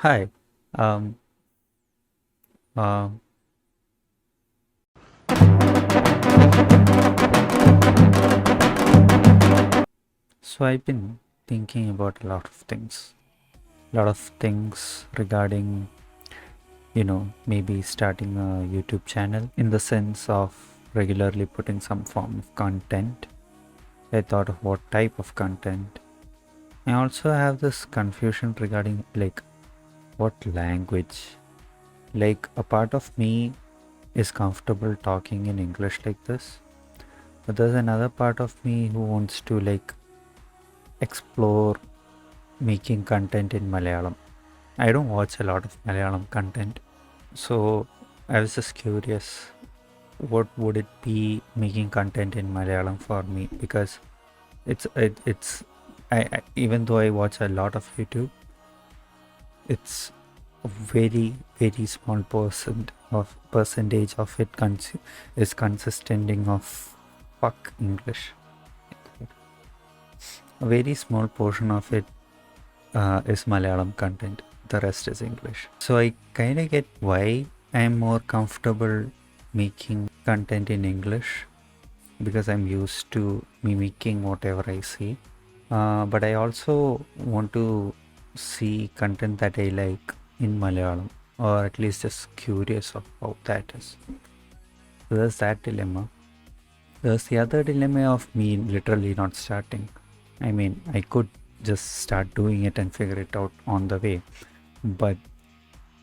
Hi. Um, uh, so I've been thinking about a lot of things. A lot of things regarding, maybe starting a YouTube channel in the sense of regularly putting some form of content. I thought of what type of content. I also have this confusion regarding like what language. Like a part of me is comfortable talking in English like this, but there's another part of me who wants to like explore making content in Malayalam. I don't watch a lot of Malayalam content, so I was just curious what would it be making content in Malayalam for me, because it's I even though I watch a lot of YouTube, it's a very small percentage of it is consisting of fuck English. A very small portion of it is Malayalam content. The rest is English. So I kind of get why I'm more comfortable making content in English, because I'm used to mimicking whatever I see. But I also want to see content that I like in Malayalam, or at least just curious of how that is. So there's that dilemma. There's the other dilemma of me literally not starting. I mean, I could just start doing it and figure it out on the way, but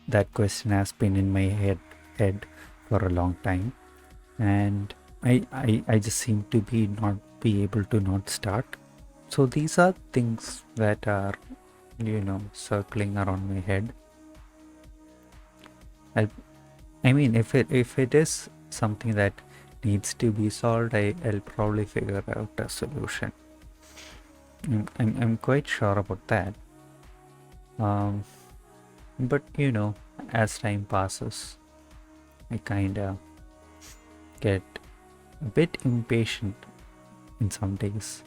that question has been in my head for a long time, and I just seem to be not be able to not start. So these are things that are circling around my head. I I mean, if it is something that needs to be solved, I'll probably figure out a solution. I'm quite sure about that. Um, but as time passes, I kind of get a bit impatient in some days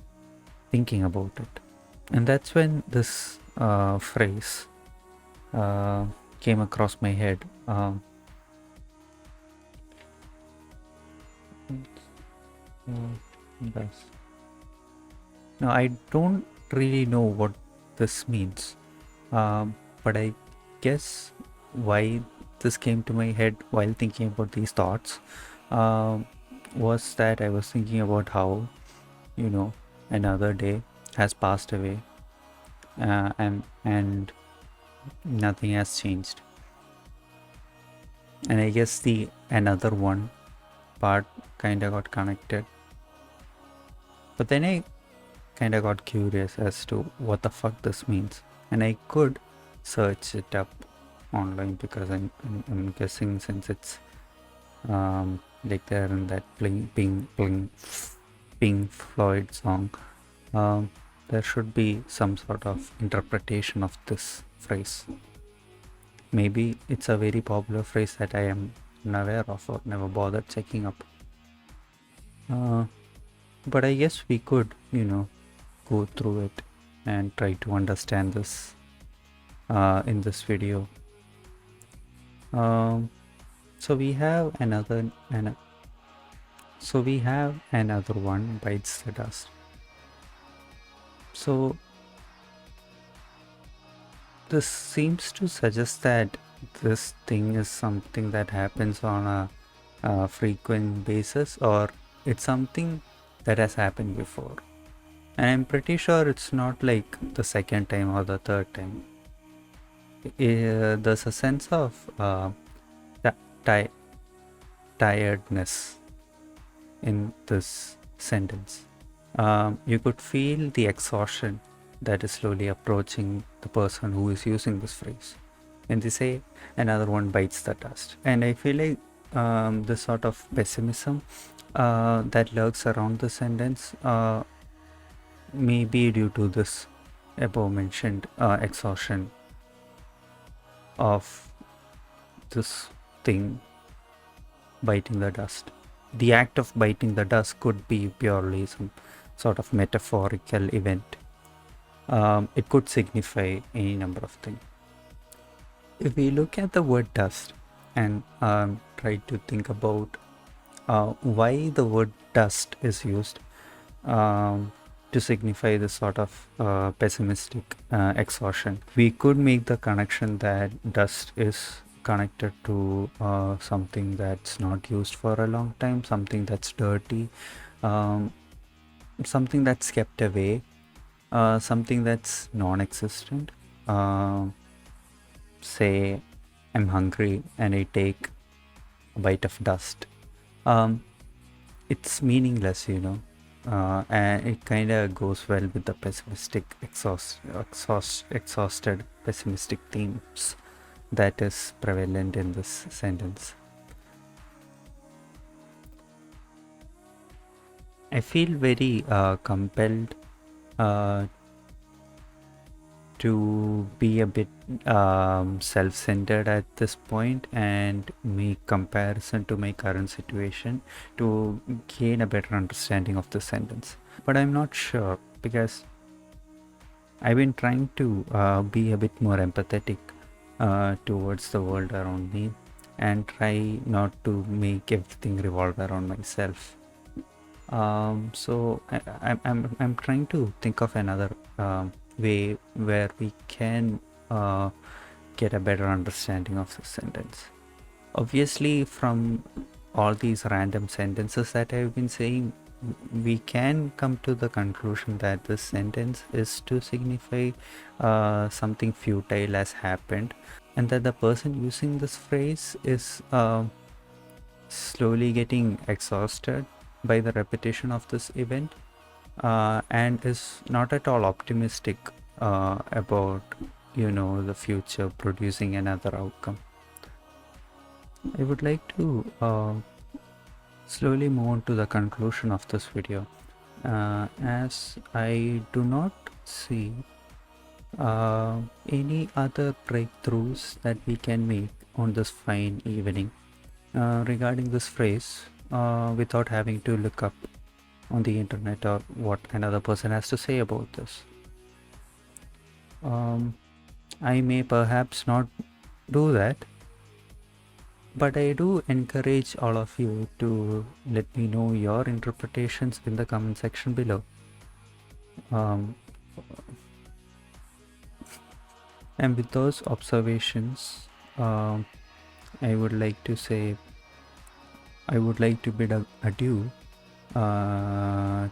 thinking about it. And that's when this phrase uh, came across my head. Yes. Now, I don't really know what this means, but I guess why this came to my head while thinking about these thoughts was that I was thinking about how, you know, another day has passed away, and nothing has changed. And I guess the another one part kind of got connected. But then I kind of got curious as to what the fuck this means, and I could search it up online, because I'm guessing since it's like they're in that Pink Floyd song, there should be some sort of interpretation of this phrase. Maybe it's a very popular phrase that I am unaware of or never bothered checking up. But I guess we could, go through it and try to understand this in this video. Um, so we have another one, bites the dust. So this seems to suggest that this thing is something that happens on a frequent basis, or it's something that has happened before. And I'm pretty sure it's not like the second time or the third time. There's a sense of tiredness in this sentence. You could feel the exhaustion that is slowly approaching the person who is using this phrase. And they say another one bites the dust. And I feel like this sort of pessimism that lurks around the sentence may be due to this above mentioned exhaustion of this thing biting the dust. The act of biting the dust could be purely some sort of metaphorical event. It could signify any number of things. If we look at the word dust and try to think about why the word dust is used to signify this sort of pessimistic exhaustion, we could make the connection that dust is connected to something that's not used for a long time, something that's dirty, um, something that's kept away, something that's non-existent. Say I'm hungry and I take a bite of dust. It's meaningless, and it kind of goes well with the pessimistic, exhausted, pessimistic themes that is prevalent in this sentence. I feel very compelled to be a bit self-centered at this point and make comparison to my current situation to gain a better understanding of the sentence. But I'm not sure because I've been trying to be a bit more empathetic towards the world around me and try not to make everything revolve around myself. So I'm trying to think of another way where we can get a better understanding of the sentence. Obviously, from all these random sentences that I've been saying, we can come to the conclusion that this sentence is to signify something futile has happened, and that the person using this phrase is slowly getting exhausted by the repetition of this event and is not at all optimistic about the future producing another outcome. I would like to slowly move on to the conclusion of this video as I do not see any other breakthroughs that we can make on this fine evening regarding this phrase without having to look up on the internet or what another person has to say about this. I may perhaps not do that, but I do encourage all of you to let me know your interpretations in the comment section below. And with those observations, I would like to bid adieu